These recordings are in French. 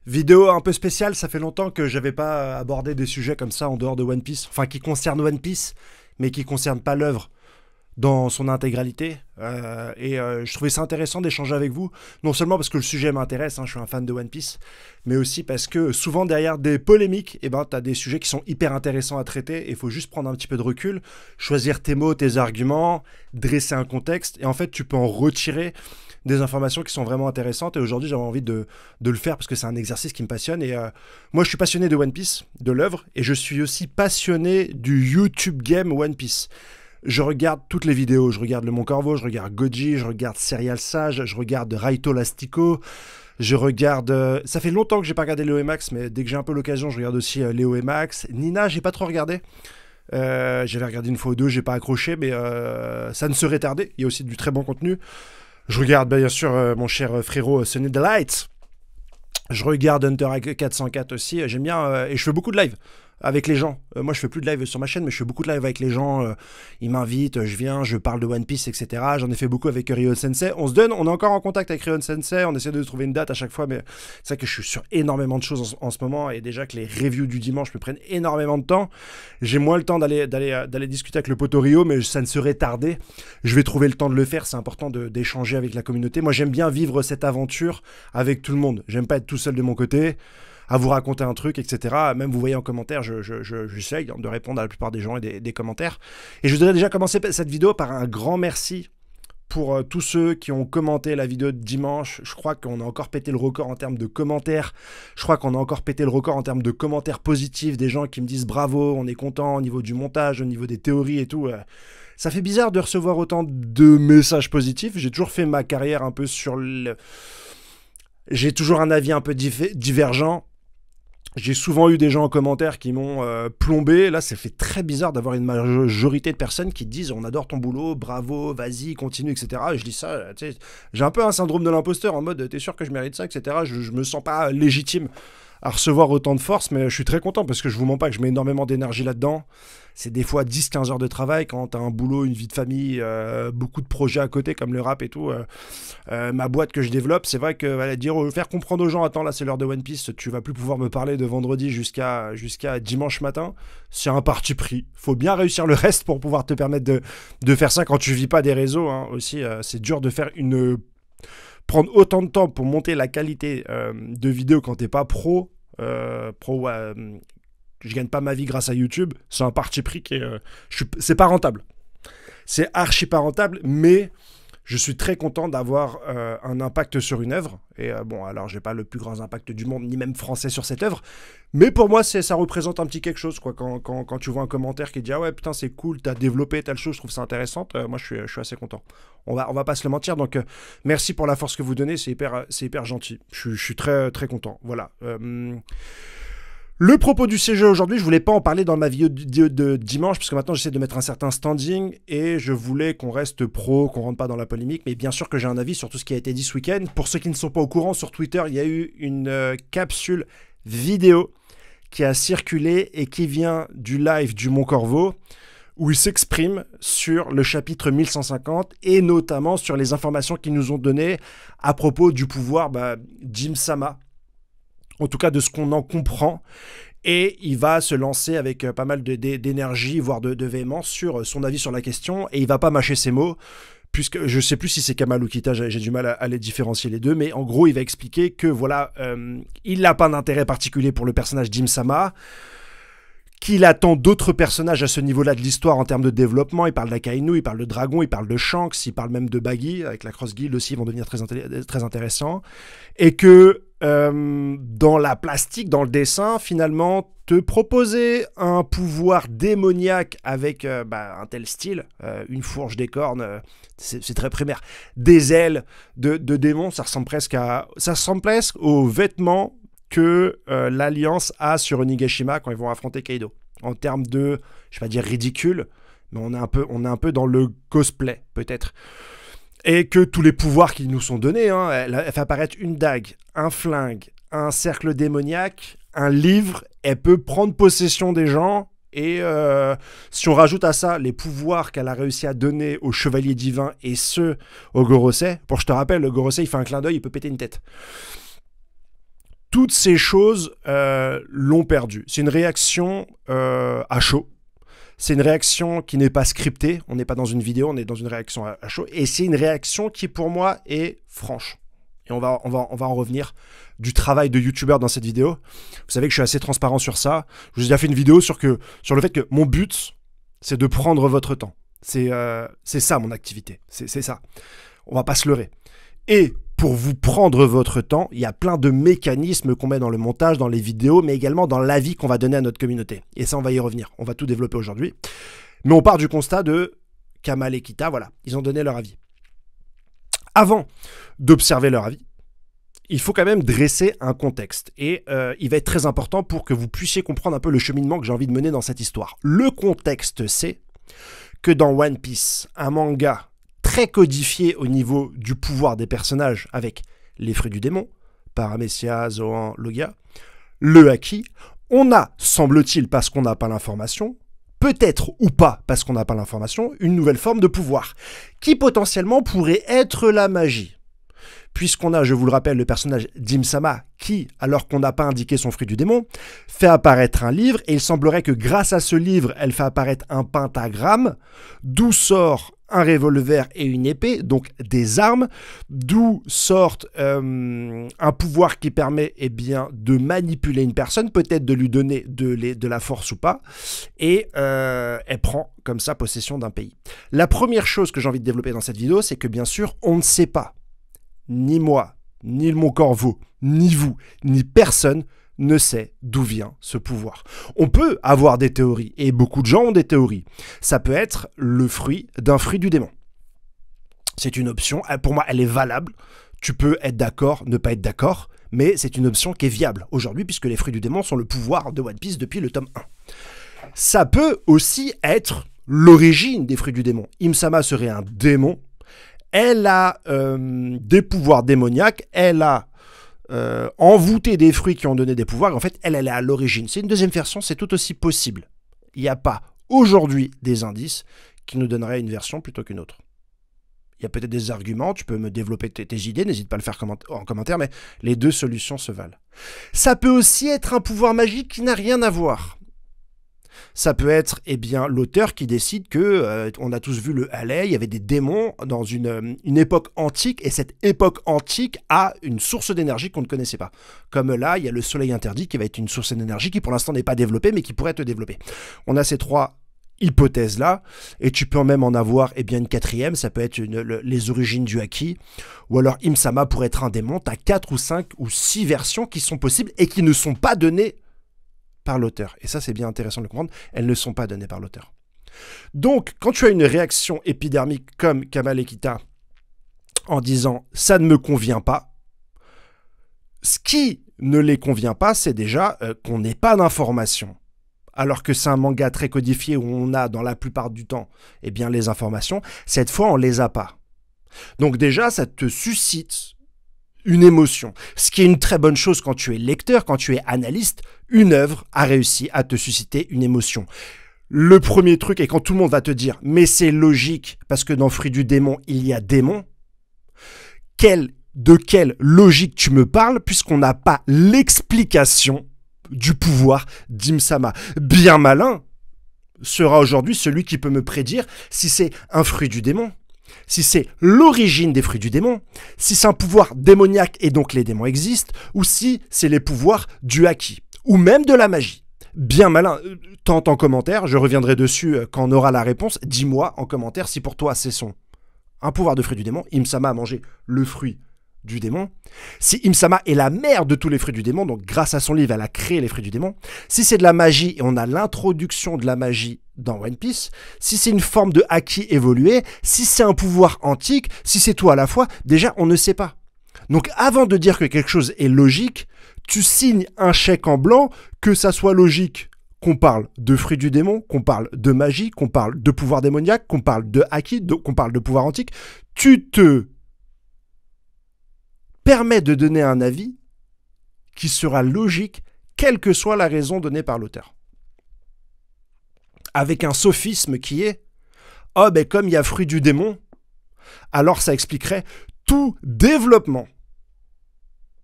Vidéo un peu spéciale, ça fait longtemps que j'avais pas abordé des sujets comme ça en dehors de One Piece, enfin qui concernent One Piece, mais qui concernent pas l'œuvre dans son intégralité. Je trouvais ça intéressant d'échanger avec vous, non seulement parce que le sujet m'intéresse, hein, je suis un fan de One Piece, mais aussi parce que souvent derrière des polémiques, eh ben, tu as des sujets qui sont hyper intéressants à traiter, et il faut juste prendre un petit peu de recul, choisir tes mots, tes arguments, dresser un contexte, et en fait tu peux en retirer des informations qui sont vraiment intéressantes. Et aujourd'hui j'avais envie de le faire parce que c'est un exercice qui me passionne. Moi je suis passionné de One Piece, de l'œuvre, et je suis aussi passionné du YouTube game One Piece. Je regarde toutes les vidéos, je regarde Le Mon Corvo, je regarde Goji, je regarde Serial Sage, je regarde Raito Lastico, je regarde... ça fait longtemps que j'ai pas regardé Léo et Max, mais dès que j'ai un peu l'occasion, je regarde aussi Léo et Max. Nina, j'ai pas trop regardé. J'avais regardé une fois ou deux, j'ai pas accroché, mais ça ne serait tardé. Il y a aussi du très bon contenu. Je regarde bien sûr mon cher frérot Sunny Delight. Je regarde Hunter 404 aussi. J'aime bien et je fais beaucoup de live avec les gens. Moi, je fais plus de live sur ma chaîne, mais je fais beaucoup de live avec les gens. Ils m'invitent, je viens, je parle de One Piece, etc. J'en ai fait beaucoup avec Ryo Sensei. On se donne, on est encore en contact avec Ryo Sensei. On essaie de trouver une date à chaque fois, mais c'est vrai que je suis sur énormément de choses en ce moment, et déjà que les reviews du dimanche me prennent énormément de temps. J'ai moins le temps d'aller discuter avec le poteau Ryo, mais ça ne serait tardé. Je vais trouver le temps de le faire. C'est important d'échanger avec la communauté. Moi, j'aime bien vivre cette aventure avec tout le monde. J'aime pas être tout seul de mon côté, à vous raconter un truc, etc. Même vous voyez en commentaire, j'essaye de répondre à la plupart des gens et des commentaires. Et je voudrais déjà commencer cette vidéo par un grand merci pour tous ceux qui ont commenté la vidéo de dimanche. Je crois qu'on a encore pété le record en termes de commentaires. Je crois qu'on a encore pété le record en termes de commentaires positifs, des gens qui me disent bravo, on est content au niveau du montage, au niveau des théories et tout. Ça fait bizarre de recevoir autant de messages positifs. J'ai toujours fait ma carrière un peu sur le... J'ai toujours un avis un peu divergent. J'ai souvent eu des gens en commentaire qui m'ont plombé. Là, ça fait très bizarre d'avoir une majorité de personnes qui te disent on adore ton boulot, bravo, vas-y, continue, etc. Et je dis ça, tu sais, j'ai un peu un syndrome de l'imposteur en mode t'es sûr que je mérite ça, etc. Je me sens pas légitime à recevoir autant de force, mais je suis très content parce que je vous mens pas que je mets énormément d'énergie là-dedans. C'est des fois 10-15 heures de travail quand t'as un boulot, une vie de famille, beaucoup de projets à côté comme le rap et tout. Ma boîte que je développe, c'est vrai que faire comprendre aux gens, attends là c'est l'heure de One Piece, tu vas plus pouvoir me parler de vendredi jusqu'à dimanche matin, c'est un parti pris. Faut bien réussir le reste pour pouvoir te permettre de faire ça quand tu vis pas des réseaux, hein. Aussi, c'est dur de faire prendre autant de temps pour monter la qualité de vidéo quand t'es pas pro. Je gagne pas ma vie grâce à YouTube. C'est un parti pris qui est... c'est pas rentable. C'est archi pas rentable, mais je suis très content d'avoir un impact sur une œuvre. Et bon, alors j'ai pas le plus grand impact du monde, ni même français sur cette œuvre, mais pour moi, ça représente un petit quelque chose, quoi. Quand tu vois un commentaire qui dit « Ah ouais, putain, c'est cool, t'as développé telle chose, je trouve ça intéressant », moi, je suis assez content. On va pas se le mentir, donc merci pour la force que vous donnez, c'est hyper gentil. Je suis très, très content. Voilà. Le propos du CG aujourd'hui, je voulais pas en parler dans ma vidéo de dimanche, parce que maintenant j'essaie de mettre un certain standing, et je voulais qu'on reste pro, qu'on rentre pas dans la polémique, mais bien sûr que j'ai un avis sur tout ce qui a été dit ce week-end. Pour ceux qui ne sont pas au courant, sur Twitter, il y a eu une capsule vidéo qui a circulé et qui vient du live du Mon Corvo, où il s'exprime sur le chapitre 1150 et notamment sur les informations qu'ils nous ont données à propos du pouvoir Jim Sama. En tout cas de ce qu'on en comprend, et il va se lancer avec pas mal d'énergie, voire de véhémence sur son avis sur la question, et il va pas mâcher ses mots, puisque je sais plus si c'est Kamal ou Kita, j'ai du mal à les différencier les deux, mais en gros il va expliquer que voilà, il n'a pas d'intérêt particulier pour le personnage Jim Sama, qu'il attend d'autres personnages à ce niveau-là de l'histoire en termes de développement. Il parle d'Akainu, il parle de Dragon, il parle de Shanks, il parle même de Baggy, avec la Cross Guild aussi, ils vont devenir très intéressants. Et que dans la plastique, dans le dessin, finalement, te proposer un pouvoir démoniaque avec un tel style, une fourche, des cornes, c'est très primaire, des ailes de démons, ça ressemble presque aux vêtements que l'Alliance a sur Onigashima quand ils vont affronter Kaido. En termes de, je vais pas dire ridicule, mais on est un peu dans le cosplay, peut-être. Et que tous les pouvoirs qui nous sont donnés, hein, elle fait apparaître une dague, un flingue, un cercle démoniaque, un livre, elle peut prendre possession des gens. Et si on rajoute à ça les pouvoirs qu'elle a réussi à donner aux chevaliers divins et ceux au Gorosei, pour je te rappelle, le Gorosei il fait un clin d'œil, il peut péter une tête. Toutes ces choses l'ont perdu. C'est une réaction à chaud. C'est une réaction qui n'est pas scriptée. On n'est pas dans une vidéo, on est dans une réaction à chaud. Et c'est une réaction qui, pour moi, est franche. Et on va en revenir du travail de youtubeur dans cette vidéo. Vous savez que je suis assez transparent sur ça. Je vous ai déjà fait une vidéo sur le fait que mon but, c'est de prendre votre temps. C'est ça mon activité. C'est ça. On va pas se leurrer. Et pour vous prendre votre temps, il y a plein de mécanismes qu'on met dans le montage, dans les vidéos, mais également dans l'avis qu'on va donner à notre communauté. Et ça, on va y revenir. On va tout développer aujourd'hui. Mais on part du constat de Kamal et Kita, voilà, ils ont donné leur avis. Avant d'observer leur avis, il faut quand même dresser un contexte. Et il va être très important pour que vous puissiez comprendre un peu le cheminement que j'ai envie de mener dans cette histoire. Le contexte, c'est que dans One Piece, un manga très codifié au niveau du pouvoir des personnages avec les fruits du démon, Paramecia, Zoan, Logia, le Haki, on a, semble-t-il, parce qu'on n'a pas l'information, peut-être ou pas parce qu'on n'a pas l'information, une nouvelle forme de pouvoir, qui potentiellement pourrait être la magie. Puisqu'on a, je vous le rappelle, le personnage d'Im-sama qui, alors qu'on n'a pas indiqué son fruit du démon, fait apparaître un livre, et il semblerait que grâce à ce livre, elle fait apparaître un pentagramme, d'où sort un revolver et une épée, donc des armes, d'où sort un pouvoir qui permet de manipuler une personne, peut-être de lui donner de la force ou pas, et elle prend comme ça possession d'un pays. La première chose que j'ai envie de développer dans cette vidéo, c'est que bien sûr, on ne sait pas, ni moi, ni mon corbeau, ni vous, ni personne ne sait d'où vient ce pouvoir. On peut avoir des théories, et beaucoup de gens ont des théories. Ça peut être le fruit d'un fruit du démon. C'est une option, pour moi elle est valable. Tu peux être d'accord, ne pas être d'accord, mais c'est une option qui est viable aujourd'hui, puisque les fruits du démon sont le pouvoir de One Piece depuis le tome 1. Ça peut aussi être l'origine des fruits du démon. Im-sama serait un démon. Elle a des pouvoirs démoniaques, elle a envoûté des fruits qui ont donné des pouvoirs, en fait, elle est à l'origine. C'est une deuxième version, c'est tout aussi possible. Il n'y a pas aujourd'hui des indices qui nous donneraient une version plutôt qu'une autre. Il y a peut-être des arguments, tu peux me développer tes idées, n'hésite pas à le faire en commentaire, mais les deux solutions se valent. Ça peut aussi être un pouvoir magique qui n'a rien à voir. Ça peut être l'auteur qui décide que, on a tous vu le Halley, il y avait des démons dans une époque antique, et cette époque antique a une source d'énergie qu'on ne connaissait pas. Comme là, il y a le soleil interdit qui va être une source d'énergie qui pour l'instant n'est pas développée, mais qui pourrait être développée. On a ces trois hypothèses-là, et tu peux même en avoir une quatrième, ça peut être les origines du Haki, ou alors Im-sama pourrait être un démon. Tu as 4 ou 5 ou 6 versions qui sont possibles et qui ne sont pas données par l'auteur. Et ça, c'est bien intéressant de le comprendre, elles ne sont pas données par l'auteur. Donc, quand tu as une réaction épidermique comme Kamal et Kita en disant « ça ne me convient pas », ce qui ne les convient pas, c'est déjà qu'on n'ait pas d'informations. Alors que c'est un manga très codifié où on a, dans la plupart du temps, les informations, cette fois, on ne les a pas. Donc déjà, ça te suscite une émotion. Ce qui est une très bonne chose quand tu es lecteur, quand tu es analyste, une œuvre a réussi à te susciter une émotion. Le premier truc, et quand tout le monde va te dire « mais c'est logique, parce que dans Fruit du démon, il y a démon », de quelle logique tu me parles, puisqu'on n'a pas l'explication du pouvoir d'Im-sama. Bien malin sera aujourd'hui celui qui peut me prédire si c'est un fruit du démon, si c'est l'origine des fruits du démon, si c'est un pouvoir démoniaque et donc les démons existent, ou si c'est les pouvoirs du Haki, ou même de la magie. Bien malin, tente en commentaire, je reviendrai dessus quand on aura la réponse. Dis-moi en commentaire si pour toi c'est un pouvoir de fruit du démon. Im-sama a mangé le fruit du démon. Si Im-sama est la mère de tous les fruits du démon, donc grâce à son livre, elle a créé les fruits du démon. Si c'est de la magie, et on a l'introduction de la magie dans One Piece, si c'est une forme de Haki évoluée, si c'est un pouvoir antique, si c'est tout à la fois, déjà on ne sait pas. Donc avant de dire que quelque chose est logique, tu signes un chèque en blanc, que ça soit logique qu'on parle de fruits du démon, qu'on parle de magie, qu'on parle de pouvoir démoniaque, qu'on parle de Haki, qu'on parle de pouvoir antique, tu te permet de donner un avis qui sera logique, quelle que soit la raison donnée par l'auteur. Avec un sophisme qui est « oh ben comme il y a fruit du démon, alors ça expliquerait tout développement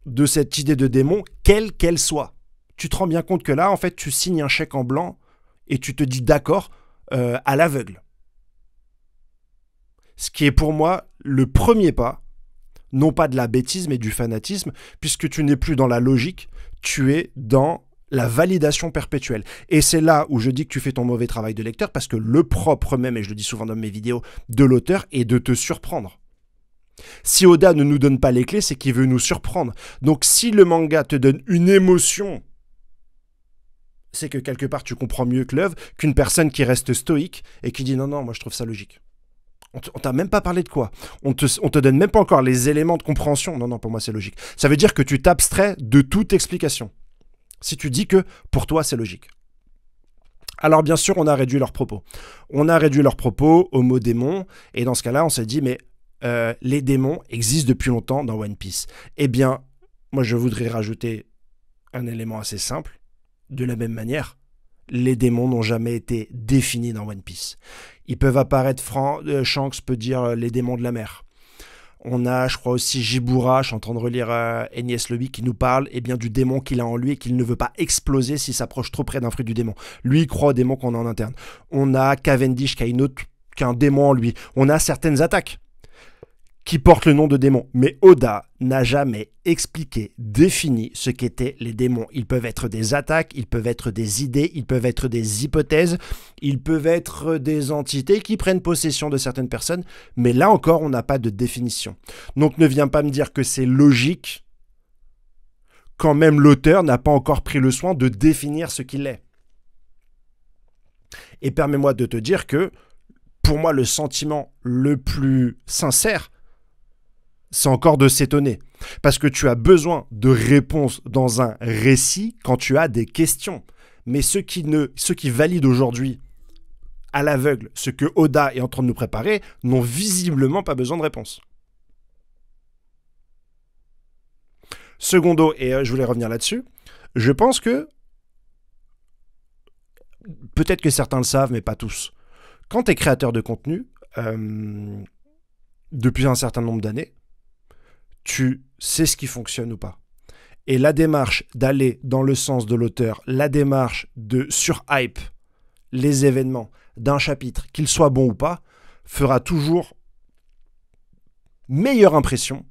de cette idée de démon, quelle qu'elle soit. Tu te rends bien compte que là, en fait, tu signes un chèque en blanc et tu te dis d'accord à l'aveugle. Ce qui est pour moi le premier pas, non pas de la bêtise, mais du fanatisme, puisque tu n'es plus dans la logique, tu es dans la validation perpétuelle. Et c'est là où je dis que tu fais ton mauvais travail de lecteur, parce que le propre même, et je le dis souvent dans mes vidéos, de l'auteur est de te surprendre. Si Oda ne nous donne pas les clés, c'est qu'il veut nous surprendre. Donc si le manga te donne une émotion, c'est que quelque part tu comprends mieux que l'œuvre qu'une personne qui reste stoïque et qui dit non, non, moi je trouve ça logique. On t'a même pas parlé de quoi. On te donne même pas encore les éléments de compréhension. Non, non, pour moi c'est logique. Ça veut dire que tu t'abstrais de toute explication. Si tu dis que pour toi c'est logique. Alors bien sûr, on a réduit leurs propos. On a réduit leurs propos au mot démon. Et dans ce cas-là, on s'est dit, mais les démons existent depuis longtemps dans One Piece. Eh bien, moi je voudrais rajouter un élément assez simple. De la même manière, les démons n'ont jamais été définis dans One Piece. Ils peuvent apparaître, Shanks peut dire les démons de la mer. On a, je crois aussi, Jibura, je suis en train de relire Enies Lobby, qui nous parle du démon qu'il a en lui et qu'il ne veut pas exploser s'il s'approche trop près d'un fruit du démon. Lui, il croit au démon qu'on a en interne. On a Cavendish qui a un démon en lui. On a certaines attaques qui portent le nom de démon. Mais Oda n'a jamais expliqué, défini ce qu'étaient les démons. Ils peuvent être des attaques, ils peuvent être des idées, ils peuvent être des hypothèses, ils peuvent être des entités qui prennent possession de certaines personnes, mais là encore, on n'a pas de définition. Donc ne viens pas me dire que c'est logique quand même l'auteur n'a pas encore pris le soin de définir ce qu'il est. Et permets-moi de te dire que, pour moi, le sentiment le plus sincère, c'est encore de s'étonner. Parce que tu as besoin de réponses dans un récit quand tu as des questions. Mais ceux qui valident aujourd'hui à l'aveugle ce que Oda est en train de nous préparer n'ont visiblement pas besoin de réponses. Secondo, et je voulais revenir là-dessus, je pense que, peut-être que certains le savent, mais pas tous, quand tu es créateur de contenu, depuis un certain nombre d'années, tu sais ce qui fonctionne ou pas. Et la démarche d'aller dans le sens de l'auteur, la démarche de surhype les événements d'un chapitre, qu'il soit bon ou pas, fera toujours meilleure impression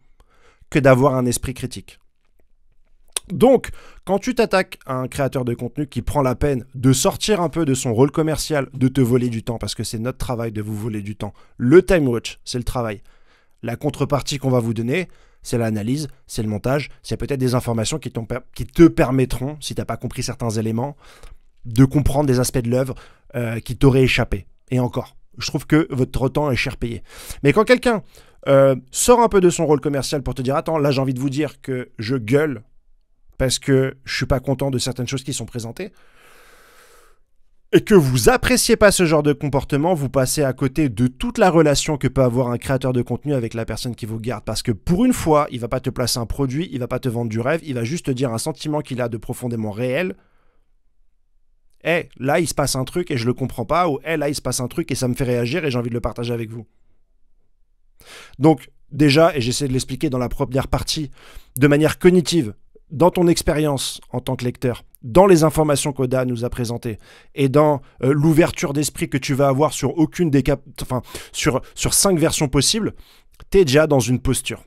que d'avoir un esprit critique. Donc, quand tu t'attaques à un créateur de contenu qui prend la peine de sortir un peu de son rôle commercial, de te voler du temps, parce que c'est notre travail de vous voler du temps, le time watch, c'est le travail. La contrepartie qu'on va vous donner, c'est l'analyse, c'est le montage, c'est peut-être des informations qui te permettront, si tu n'as pas compris certains éléments, de comprendre des aspects de l'œuvre qui t'auraient échappé. Et encore, je trouve que votre temps est cher payé. Mais quand quelqu'un sort un peu de son rôle commercial pour te dire « Attends, là j'ai envie de vous dire que je gueule parce que je ne suis pas content de certaines choses qui sont présentées », et que vous appréciez pas ce genre de comportement, vous passez à côté de toute la relation que peut avoir un créateur de contenu avec la personne qui vous garde. Parce que pour une fois, il va pas te placer un produit, il va pas te vendre du rêve, il va juste te dire un sentiment qu'il a de profondément réel. Hey, là il se passe un truc et je le comprends pas, ou hey, là il se passe un truc et ça me fait réagir et j'ai envie de le partager avec vous. Donc déjà, et j'essaie de l'expliquer dans la première partie, de manière cognitive, dans ton expérience en tant que lecteur, dans les informations qu'Oda nous a présentées et dans l'ouverture d'esprit que tu vas avoir sur aucune des sur 5 versions possibles, tu es déjà dans une posture.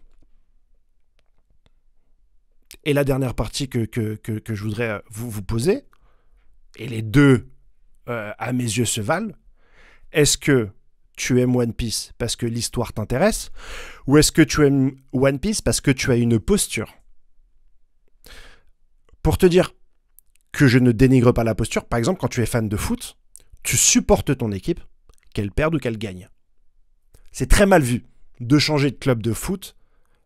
Et la dernière partie que je voudrais vous poser, et les deux à mes yeux se valent, est-ce que tu aimes One Piece parce que l'histoire t'intéresse, ou est-ce que tu aimes One Piece parce que tu as une posture? Pour te dire que je ne dénigre pas la posture, par exemple, quand tu es fan de foot, tu supportes ton équipe, qu'elle perde ou qu'elle gagne. C'est très mal vu de changer de club de foot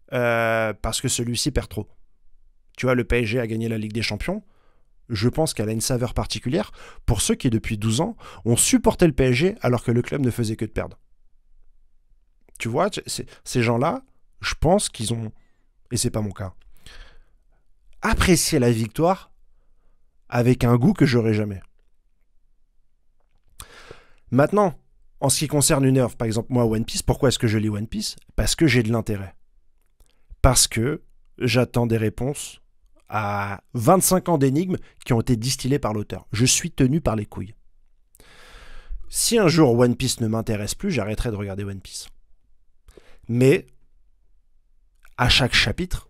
parce que celui-ci perd trop. Tu vois, le PSG a gagné la Ligue des Champions. Je pense qu'elle a une saveur particulière pour ceux qui, depuis 12 ans, ont supporté le PSG alors que le club ne faisait que de perdre. Tu vois, ces gens-là, je pense qu'ils ont, et c'est pas mon cas, apprécié la victoire avec un goût que j'aurais jamais. Maintenant, en ce qui concerne une œuvre, par exemple moi One Piece, pourquoi est-ce que je lis One Piece? Parce que j'ai de l'intérêt. Parce que j'attends des réponses à 25 ans d'énigmes qui ont été distillées par l'auteur. Je suis tenu par les couilles. Si un jour One Piece ne m'intéresse plus, j'arrêterai de regarder One Piece. Mais, à chaque chapitre,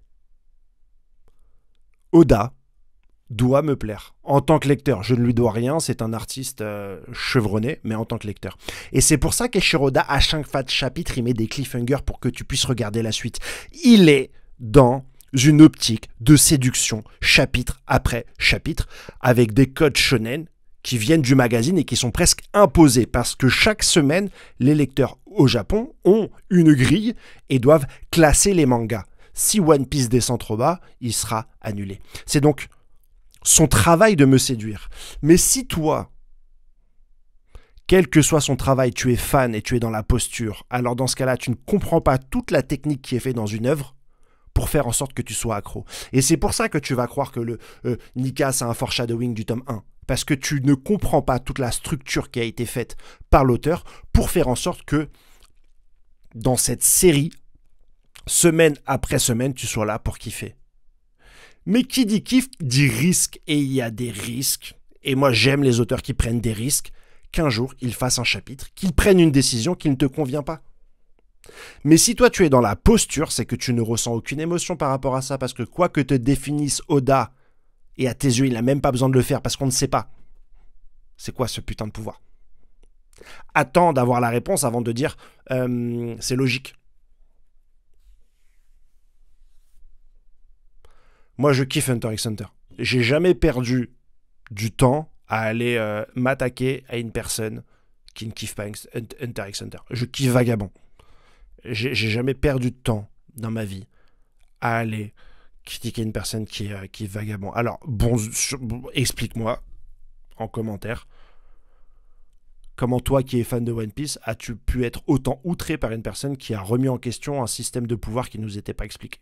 Oda doit me plaire. En tant que lecteur, je ne lui dois rien, c'est un artiste chevronné, mais en tant que lecteur. Et c'est pour ça qu'Eiichiro Oda, à chaque fin de chapitre, il met des cliffhangers pour que tu puisses regarder la suite. Il est dans une optique de séduction, chapitre après chapitre, avec des codes shonen qui viennent du magazine et qui sont presque imposés, parce que chaque semaine, les lecteurs au Japon ont une grille et doivent classer les mangas. Si One Piece descend trop bas, il sera annulé. C'est donc son travail de me séduire. Mais si toi, quel que soit son travail, tu es fan et tu es dans la posture, alors dans ce cas-là, tu ne comprends pas toute la technique qui est faite dans une œuvre pour faire en sorte que tu sois accro. Et c'est pour ça que tu vas croire que le Nika, c'est un foreshadowing du tome 1. Parce que tu ne comprends pas toute la structure qui a été faite par l'auteur pour faire en sorte que dans cette série, semaine après semaine, tu sois là pour kiffer. Mais qui dit kiff, dit risque. Et il y a des risques. Et moi, j'aime les auteurs qui prennent des risques. Qu'un jour, ils fassent un chapitre, qu'ils prennent une décision qui ne te convient pas. Mais si toi, tu es dans la posture, c'est que tu ne ressens aucune émotion par rapport à ça. Parce que quoi que te définisse Oda, et à tes yeux, il n'a même pas besoin de le faire parce qu'on ne sait pas. C'est quoi ce putain de pouvoir? Attends d'avoir la réponse avant de dire c'est logique. Moi, je kiffe Hunter x Hunter. J'ai jamais perdu du temps à aller m'attaquer à une personne qui ne kiffe pas Hunter x Hunter. Je kiffe Vagabond. J'ai jamais perdu de temps dans ma vie à aller critiquer une personne qui est Vagabond. Alors, bon, explique-moi en commentaire comment toi qui es fan de One Piece, as-tu pu être autant outré par une personne qui a remis en question un système de pouvoir qui ne nous était pas expliqué?